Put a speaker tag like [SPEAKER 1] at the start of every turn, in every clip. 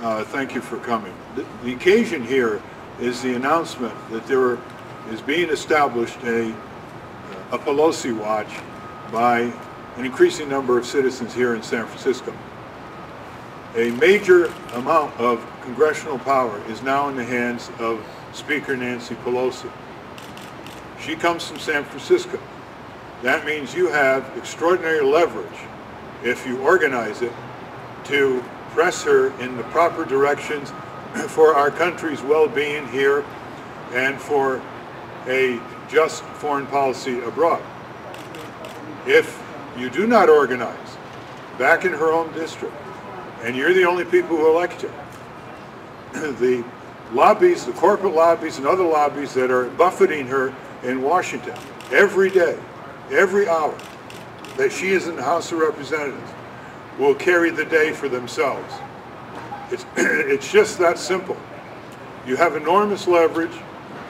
[SPEAKER 1] Thank you for coming. The occasion here is the announcement that there is being established a Pelosi Watch by an increasing number of citizens here in San Francisco. A major amount of congressional power is now in the hands of Speaker Nancy Pelosi. She comes from San Francisco. That means you have extraordinary leverage, if you organize it, to press her in the proper directions for our country's well-being here and for a just foreign policy abroad. If you do not organize back in her own district, and you're the only people who elect her, the lobbies, the corporate lobbies and other lobbies that are buffeting her in Washington every day, every hour that she is in the House of Representatives, will carry the day for themselves. It's just that simple. You have enormous leverage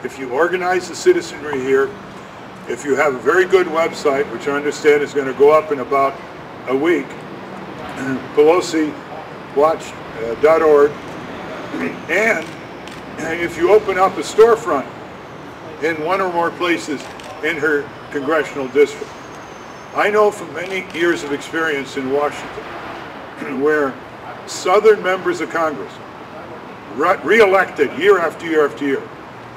[SPEAKER 1] if you organize the citizenry here, if you have a very good website, which I understand is going to go up in about a week, PelosiWatch.org, and if you open up a storefront in one or more places in her congressional district. I know from many years of experience in Washington where Southern members of Congress, re-elected year after year after year,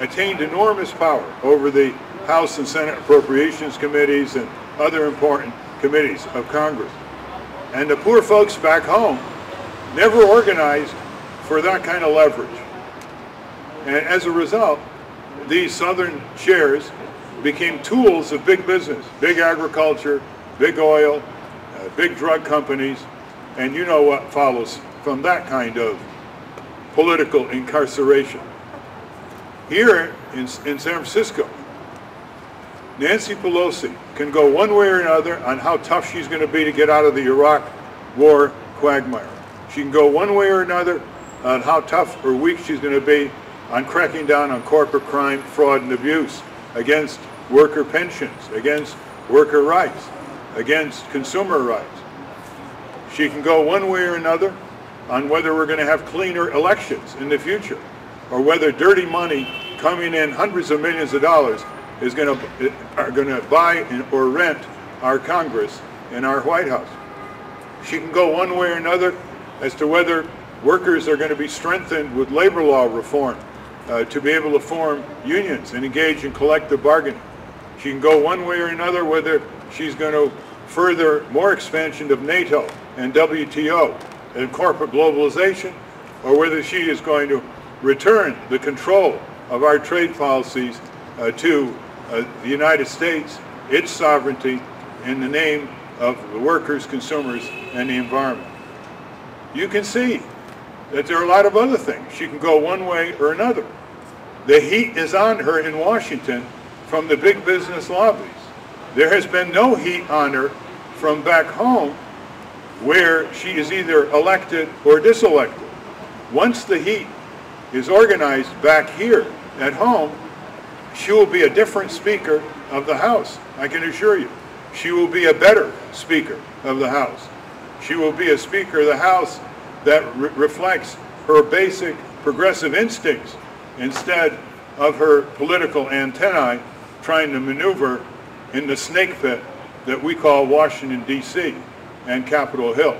[SPEAKER 1] attained enormous power over the House and Senate Appropriations Committees and other important committees of Congress. And the poor folks back home never organized for that kind of leverage. And as a result, these Southern chairs became tools of big business, big agriculture, big oil, big drug companies, and you know what follows from that kind of political incarceration. Here in San Francisco, Nancy Pelosi can go one way or another on how tough she's going to be to get out of the Iraq war quagmire. She can go one way or another on how tough or weak she's going to be on cracking down on corporate crime, fraud, and abuse, against worker pensions, against worker rights, against consumer rights. She can go one way or another on whether we're going to have cleaner elections in the future, or whether dirty money coming in hundreds of millions of dollars is going to buy or rent our Congress and our White House. She can go one way or another as to whether workers are going to be strengthened with labor law reform to be able to form unions and engage in collective bargaining. She can go one way or another whether she's going to further more expansion of NATO and WTO and corporate globalization, or whether she is going to return the control of our trade policies to the United States, its sovereignty, in the name of the workers, consumers, and the environment. You can see that there are a lot of other things. She can go one way or another. The heat is on her in Washington from the big business lobbies. There has been no heat on her from back home, where she is either elected or diselected. Once the heat is organized back here at home, she will be a different Speaker of the House, I can assure you. She will be a better Speaker of the House. She will be a Speaker of the House that reflects her basic progressive instincts instead of her political antennae trying to maneuver in the snake pit that we call Washington, D.C. and Capitol Hill.